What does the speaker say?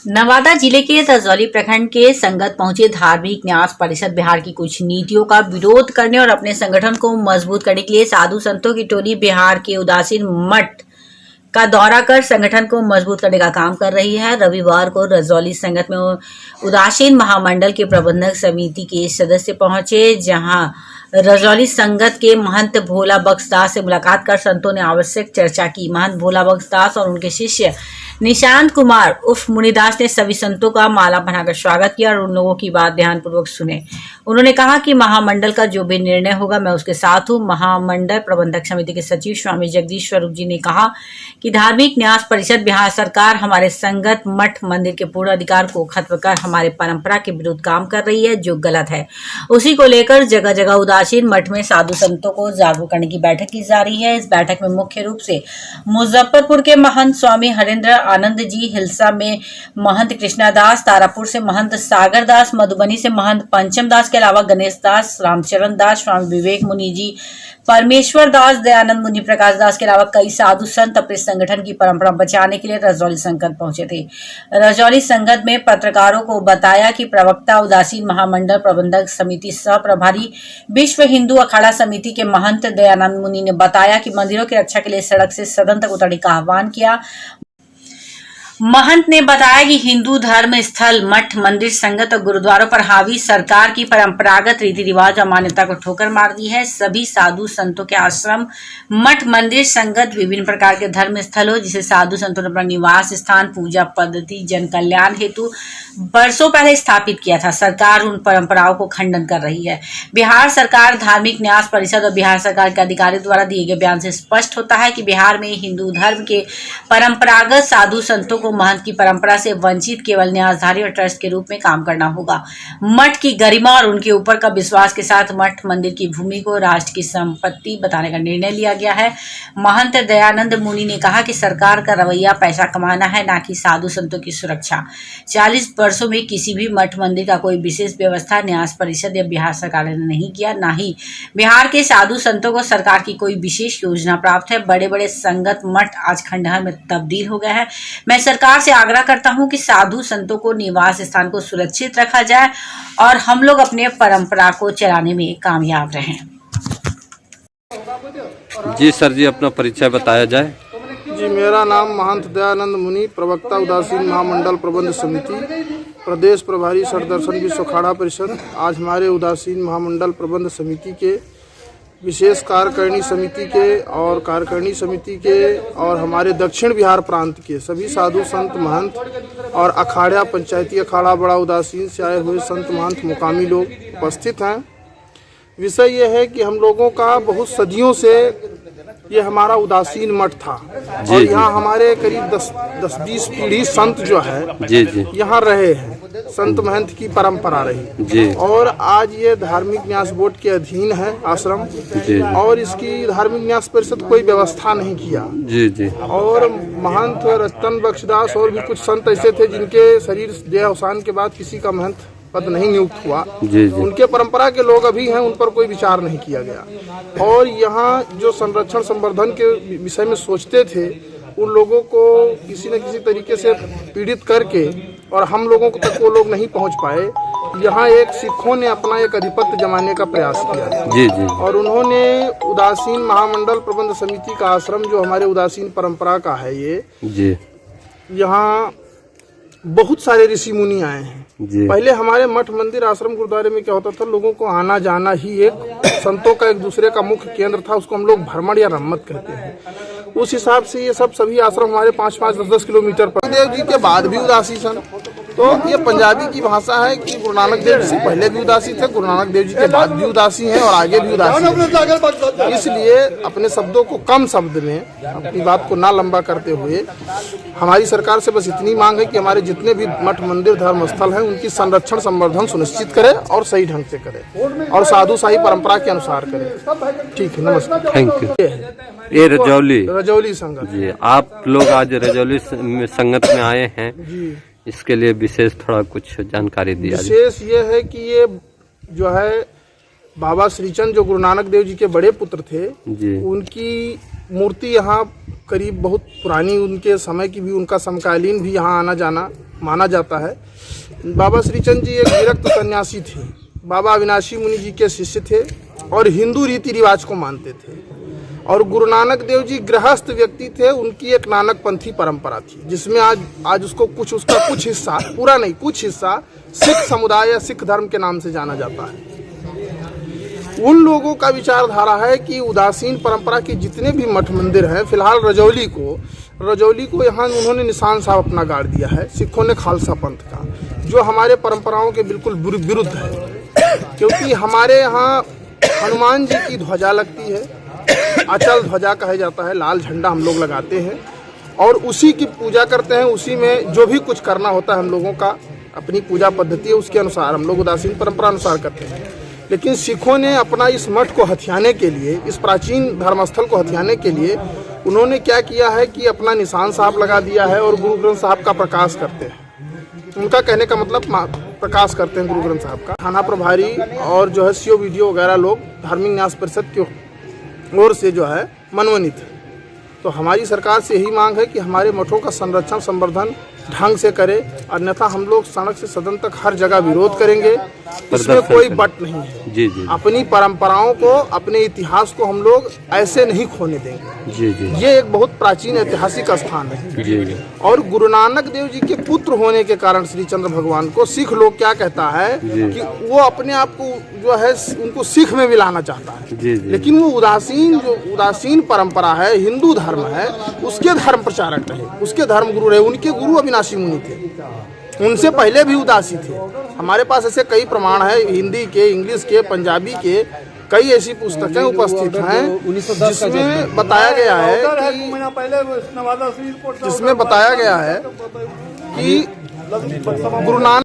नवादा जिले के रजौली प्रखंड के संगत पहुंचे धार्मिक न्यास परिषद बिहार की कुछ नीतियों का विरोध करने और अपने संगठन को मजबूत करने के लिए साधु संतों की टोली बिहार के उदासीन मठ का दौरा कर संगठन को मजबूत करने का काम कर रही है। रविवार को रजौली संगत में उदासीन महामंडल के प्रबंधक समिति के सदस्य पहुंचे, जहां रजौली संगत के महंत भोला बख्शदास से मुलाकात कर संतों ने आवश्यक चर्चा की। महंत भोला बख्शदास और उनके शिष्य निशांत कुमार उर्फ मुनिदास ने सभी संतों का माला बनाकर स्वागत किया और उन लोगों की बात ध्यानपूर्वक सुने। उन्होंने कहा कि महामंडल का जो भी निर्णय होगा मैं उसके साथ हूँ। महामंडल प्रबंधक समिति के सचिव स्वामी जगदीश स्वरूप जी ने कहा कि धार्मिक न्यास परिषद बिहार सरकार हमारे संगत मठ मंदिर के पूर्ण अधिकार को खत्म कर हमारे परंपरा के विरुद्ध काम कर रही है, जो गलत है। उसी को लेकर जगह जगह उदासीन मठ में साधु संतों को जागरूक करने की बैठक की जा रही है। इस बैठक में मुख्य रूप से मुजफ्फरपुर के महंत स्वामी हरेंद्र आनंद जी, हिलसा में महंत कृष्णादास, तारापुर से महंत सागर दास, मधुबनी से महंत पंचम दास के अलावा गणेश दास, रामचरण दास, स्वामी विवेक मुनि जी, परमेश्वर दास, दयानंद मुनि, प्रकाश दास के अलावा कई साधु संत अपने संगठन की परंपरा बचाने के लिए रजौली संगत पहुंचे थे। रजौली संगत में पत्रकारों को बताया कि प्रवक्ता उदासीन महामंडल प्रबंधक समिति सह प्रभारी विश्व हिंदू अखाड़ा समिति के महंत दयानंद मुनि ने बताया कि मंदिरों की रक्षा के लिए सड़क से सदन तक उतरने का आह्वान किया। महंत ने बताया कि हिंदू धर्म स्थल मठ मंदिर संगत और गुरुद्वारों पर हावी सरकार की परंपरागत रीति रिवाज और मान्यता को ठोकर मार दी है। सभी साधु संतों के आश्रम मठ मंदिर संगत विभिन्न प्रकार के धर्म स्थल हो, जिसे साधु संतों ने अपना निवास स्थान, पूजा पद्धति, जन कल्याण हेतु वर्षों पहले स्थापित किया था। सरकार उन परंपराओं को खंडन कर रही है। बिहार सरकार धार्मिक न्यास परिषद और बिहार सरकार के अधिकारियों द्वारा दिए गए बयान से स्पष्ट होता है कि बिहार में हिंदू धर्म के परंपरागत साधु संतों को महंत की परंपरा से वंचित केवल न्यासधारी और ट्रस्ट के रूप में काम करना होगा। मठ की गरिमा और उनके ऊपर का विश्वास के साथ मठ मंदिर की भूमि को राष्ट्र की संपत्ति बताने का निर्णय लिया गया है। महंत दयानंद मुनि ने कहा कि सरकार का रवैया पैसा कमाना है, ना कि साधु संतों की सुरक्षा। 40 वर्षों में किसी भी मठ मंदिर का कोई विशेष व्यवस्था न्यास परिषद या बिहार सरकार ने नहीं किया, ना ही बिहार के साधु संतों को सरकार की कोई विशेष योजना प्राप्त है। बड़े बड़े संगत मठ आज खंडहर में तब्दील हो गए हैं। मैं सरकार से आग्रह करता हूं कि साधु संतों को निवास स्थान को सुरक्षित रखा जाए और हम लोग अपने परंपरा को चलाने में कामयाब रहें। जी सर जी, अपना परिचय बताया जाए। जी, मेरा नाम महंत दयानंद मुनि, प्रवक्ता उदासीन महामंडल प्रबंध समिति, प्रदेश प्रभारी सरदर्शन विश्व अखाड़ा परिषद। आज हमारे उदासीन महामंडल प्रबंध समिति के विशेष कार्यकारिणी समिति के और कार्यकारिणी समिति के और हमारे दक्षिण बिहार प्रांत के सभी साधु संत महंत और अखाड़ा, पंचायती अखाड़ा, बड़ा उदासीन से आए हुए संत महंत मुकामी लोग उपस्थित हैं। विषय यह है कि हम लोगों का बहुत सदियों से ये हमारा उदासीन मठ था और यहाँ हमारे करीब 10-20 पीढ़ी संत जो है यहाँ रहे हैं। संत महंत की परंपरा रही और आज ये धार्मिक न्यास बोर्ड के अधीन है आश्रम और इसकी धार्मिक न्यास परिषद कोई व्यवस्था नहीं किया। और महंत रतन बख्शदास और भी कुछ संत ऐसे थे जिनके शरीर देहावसान के बाद किसी का महंत पद नहीं नियुक्त हुआ। उनके परंपरा के लोग अभी हैं, उन पर कोई विचार नहीं किया गया। और यहाँ जो संरक्षण संवर्धन के विषय में सोचते थे, उन लोगों को किसी न किसी तरीके से पीड़ित करके और हम लोगों तक वो लोग नहीं पहुँच पाए। यहाँ एक सिखों ने अपना एक अधिपत्य जमाने का प्रयास किया और उन्होंने उदासीन महामंडल प्रबंध समिति का आश्रम जो हमारे उदासीन परंपरा का है, ये यहाँ बहुत सारे ऋषि मुनि आए हैं। पहले हमारे मठ मंदिर आश्रम गुरुद्वारे में क्या होता था, लोगों को आना जाना ही एक संतों का एक दूसरे का मुख्य केंद्र था। उसको हम लोग भ्रमण या रम्मत कहते हैं। उस हिसाब से ये सभी आश्रम हमारे 5-5, 10-10 किलोमीटर पर। देव जी के बाद भी उदासी सन, तो ये पंजाबी की भाषा है कि गुरु नानक देव जी से पहले भी उदासी थे, गुरु नानक देव जी के बाद भी उदासी हैं और आगे भी उदासी हैं। इसलिए अपने शब्दों को कम शब्द में, अपनी बात को ना लंबा करते हुए हमारी सरकार से बस इतनी मांग है कि हमारे जितने भी मठ मंदिर धर्म स्थल हैं उनकी संरक्षण संवर्धन सुनिश्चित करे और सही ढंग से करे और साधु शाही परंपरा के अनुसार करे। ठीक है, नमस्कार, थैंक यू। ये रजौली संगत जी, आप लोग आज रजौली संगत में आए हैं जी, इसके लिए विशेष थोड़ा कुछ जानकारी दिया। विशेष ये है कि ये जो है बाबा श्रीचंद जो गुरु नानक देव जी के बड़े पुत्र थे जी, उनकी मूर्ति यहाँ करीब बहुत पुरानी, उनके समय की भी, उनका समकालीन भी यहाँ आना जाना माना जाता है। बाबा श्रीचंद जी एक विरक्त सन्यासी थे, बाबा अविनाशी मुनि जी के शिष्य थे और हिंदू रीति रिवाज को मानते थे। और गुरु नानक देव जी गृहस्थ व्यक्ति थे, उनकी एक नानक पंथी परंपरा थी, जिसमें आज उसका कुछ हिस्सा, पूरा नहीं कुछ हिस्सा सिख समुदाय या सिख धर्म के नाम से जाना जाता है। उन लोगों का विचारधारा है कि उदासीन परंपरा के जितने भी मठ मंदिर हैं, फिलहाल रजौली को यहाँ उन्होंने निशान साहब अपना गाड़ दिया है सिखों ने खालसा पंथ का, जो हमारे परंपराओं के बिल्कुल विरुद्ध है। क्योंकि हमारे यहाँ हनुमान जी की ध्वजा लगती है, अचल ध्वजा कहा जाता है, लाल झंडा हम लोग लगाते हैं और उसी की पूजा करते हैं। उसी में जो भी कुछ करना होता है हम लोगों का अपनी पूजा पद्धति है, उसके अनुसार हम लोग उदासीन परंपरा अनुसार करते हैं। लेकिन सिखों ने अपना इस मठ को हथियाने के लिए, इस प्राचीन धर्मस्थल को हथियाने के लिए उन्होंने क्या किया है कि अपना निशान साहब लगा दिया है और गुरु ग्रंथ साहब का प्रकाश करते हैं। उनका कहने का मतलब प्रकाश करते हैं गुरु ग्रंथ साहब का। थाना प्रभारी और जो है सीओ वीडियो वगैरह लोग धार्मिक न्यास परिषद की ओर से जो है मनोनीत है। तो हमारी सरकार से यही मांग है कि हमारे मठों का संरक्षण संवर्धन ढंग से करे, अन्यथा हम लोग सड़क से सदन तक हर जगह विरोध करेंगे। इसमें कोई बट नहीं है। जी जी। अपनी परंपराओं को, अपने इतिहास को हम लोग ऐसे नहीं खोने देंगे। जी जी। ये एक बहुत प्राचीन ऐतिहासिक स्थान है। जी जी। और गुरु नानक देव जी के पुत्र होने के कारण श्री चंद्र भगवान को सिख लोग क्या कहता है कि वो अपने आप को जो है उनको सिख में मिलाना चाहता है। जी जी। लेकिन वो उदासीन परंपरा है, हिंदू धर्म है, उसके धर्म प्रचारक रहे, उसके धर्म गुरु रहे। उनके गुरु अविनाशी मुनि थे, उनसे पहले भी उदासी थे। हमारे पास ऐसे कई प्रमाण है, हिंदी के, इंग्लिश के, पंजाबी के कई ऐसी पुस्तकें उपस्थित हैं जिसमें बताया गया है कि गुरु नानक